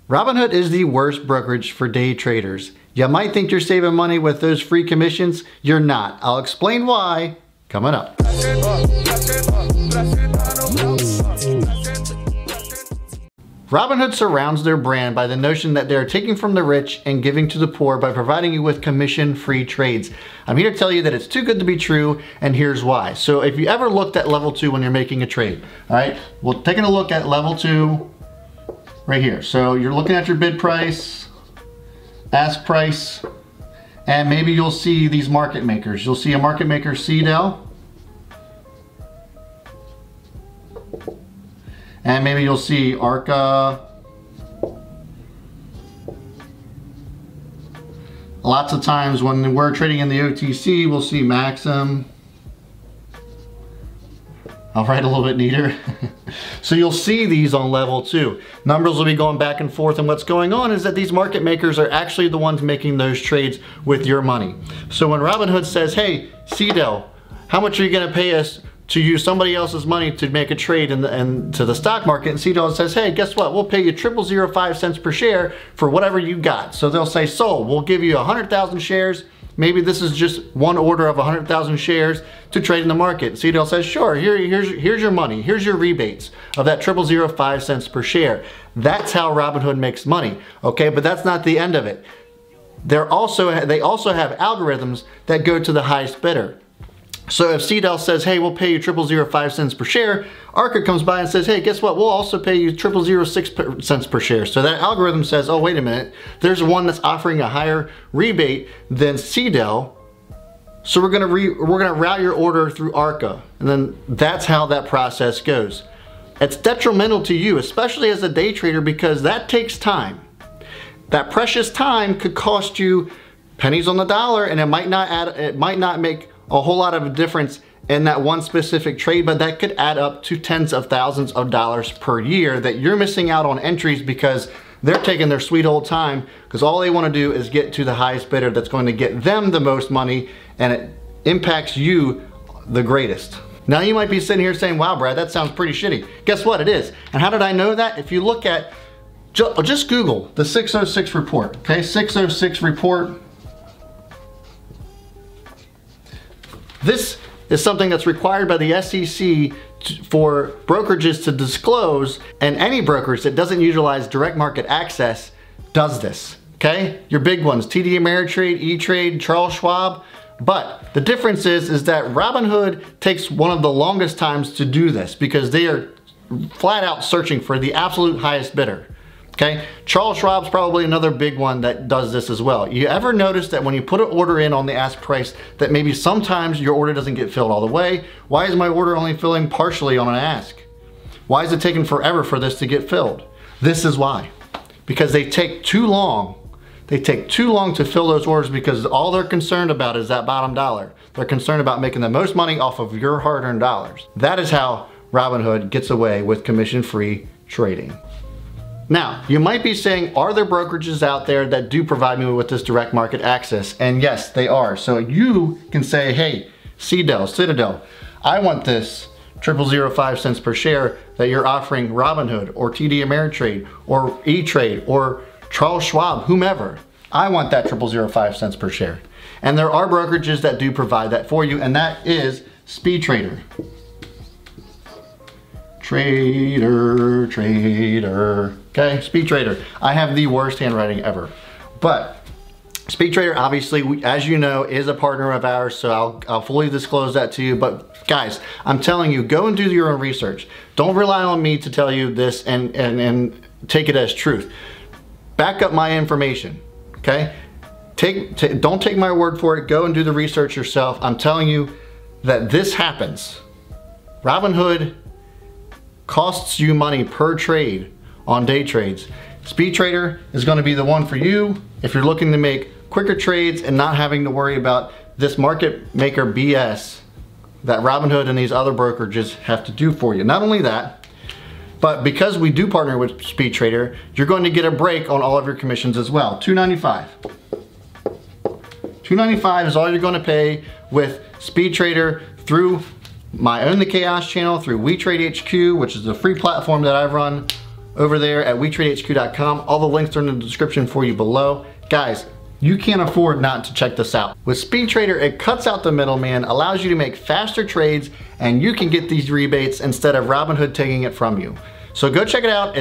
Robinhood is the worst brokerage for day traders. You might think you're saving money with those free commissions. You're not. I'll explain why coming up. Robinhood surrounds their brand by the notion that they're taking from the rich and giving to the poor by providing you with commission-free trades. I'm here to tell you that it's too good to be true, and here's why. So if you ever looked at level 2 when you're making a trade, all right, well, taking a look at level 2 right here. So you're looking at your bid price, ask price, and maybe you'll see these market makers. You'll see a market maker CDEL, and maybe you'll see ARCA. Lots of times when we're trading in the OTC, we'll see Maxim. I'll write a little bit neater. So you'll see these on level 2. Numbers will be going back and forth, and what's going on is that these market makers are actually the ones making those trades with your money. So when Robinhood says, hey, CDEL, how much are you gonna pay us to use somebody else's money to make a trade to the stock market, and CDEL says, hey, guess what? We'll pay you 0.005 cents per share for whatever you got. So they'll say, sold, we'll give you 100,000 shares. Maybe this is just one order of 100,000 shares to trade in the market. CDEL says, sure, here's your money. Here's your rebates of that 0.005 cents per share. That's how Robinhood makes money, okay? But that's not the end of it. They also have algorithms that go to the highest bidder. So if CDEL says, hey, we'll pay you 0.005 cents per share, ARCA comes by and says, hey, guess what? We'll also pay you 0.006 cents per share. So that algorithm says, oh, wait a minute, there's one that's offering a higher rebate than CDEL. So we're gonna route your order through ARCA. And then that's how that process goes. It's detrimental to you, especially as a day trader, because that takes time. That precious time could cost you pennies on the dollar, and it might not make a whole lot of a difference in that one specific trade, but that could add up to tens of thousands of dollars per year that you're missing out on entries because they're taking their sweet old time, because all they want to do is get to the highest bidder that's going to get them the most money, and it impacts you the greatest. Now you might be sitting here saying, wow, Brad, that sounds pretty shitty. Guess what? It is. And how did I know that? If you look at, just Google the 606 report, okay? 606 report. This is something that's required by the SEC for brokerages to disclose, and any brokerage that doesn't utilize direct market access does this, okay? Your big ones, TD Ameritrade, E-Trade, Charles Schwab. But the difference is that Robinhood takes one of the longest times to do this because they are flat out searching for the absolute highest bidder. Okay, Charles Schwab's probably another big one that does this as well. You ever notice that when you put an order in on the ask price that maybe sometimes your order doesn't get filled all the way? Why is my order only filling partially on an ask? Why is it taking forever for this to get filled? This is why. Because they take too long. They take too long to fill those orders because all they're concerned about is that bottom dollar. They're concerned about making the most money off of your hard-earned dollars. That is how Robinhood gets away with commission-free trading. Now, you might be saying, are there brokerages out there that do provide me with this direct market access? And yes, they are. So you can say, hey, Citadel, I want this 0.005 cents per share that you're offering Robinhood or TD Ameritrade or E-Trade or Charles Schwab, whomever. I want that 0.005 cents per share. And there are brokerages that do provide that for you, and that is Speed Trader. Trader, okay, Speed Trader. I have the worst handwriting ever. But Speed Trader, obviously, as you know, is a partner of ours, so I'll fully disclose that to you. But guys, I'm telling you, go and do your own research. Don't rely on me to tell you this and take it as truth. Back up my information, okay? Don't take my word for it. Go and do the research yourself. I'm telling you that this happens. Robinhood costs you money per trade on day trades. Speed Trader is going to be the one for you if you're looking to make quicker trades and not having to worry about this market maker BS that Robinhood and these other brokerages have to do for you. Not only that, but because we do partner with Speed Trader, you're going to get a break on all of your commissions as well. $2.95. $2.95 is all you're going to pay with Speed Trader through my Own the Chaos channel, through WeTrade HQ, which is the free platform that I run over there at WeTradeHQ.com. All the links are in the description for you below. Guys, you can't afford not to check this out. With Speed Trader, it cuts out the middleman, allows you to make faster trades, and you can get these rebates instead of Robinhood taking it from you. So go check it out.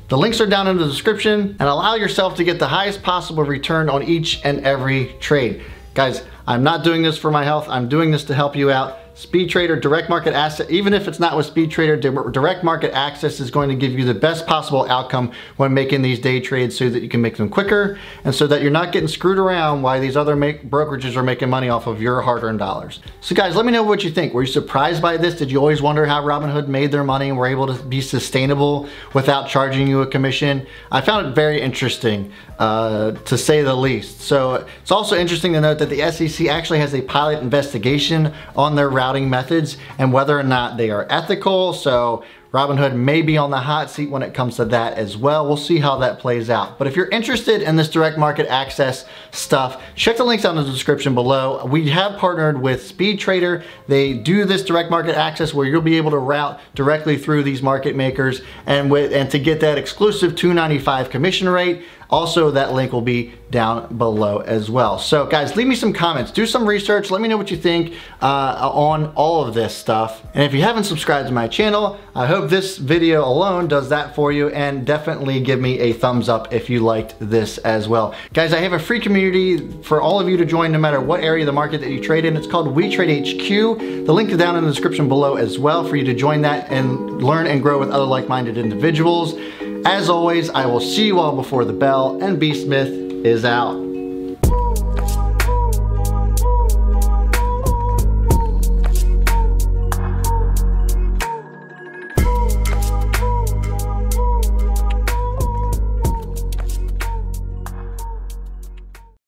The links are down in the description, and allow yourself to get the highest possible return on each and every trade. Guys, I'm not doing this for my health. I'm doing this to help you out. Speed Trader, direct market access, even if it's not with Speed Trader, direct market access is going to give you the best possible outcome when making these day trades so that you can make them quicker and so that you're not getting screwed around while these other brokerages are making money off of your hard-earned dollars. So guys, let me know what you think. Were you surprised by this? Did you always wonder how Robinhood made their money and were able to be sustainable without charging you a commission? I found it very interesting, to say the least. So it's also interesting to note that the SEC actually has a pilot investigation on their routing methods and whether or not they are ethical. So Robinhood may be on the hot seat when it comes to that as well. We'll see how that plays out. But if you're interested in this direct market access stuff, check the links down in the description below. We have partnered with Speed Trader. They do this direct market access where you'll be able to route directly through these market makers and to get that exclusive $2.95 commission rate. Also, that link will be down below as well. So guys, leave me some comments, do some research, let me know what you think on all of this stuff. And if you haven't subscribed to my channel, I hope this video alone does that for you, and definitely give me a thumbs up if you liked this as well. Guys, I have a free community for all of you to join no matter what area of the market that you trade in. It's called WeTradeHQ. The link is down in the description below as well for you to join that and learn and grow with other like-minded individuals. As always, I will see you all before the bell, and B Smith is out.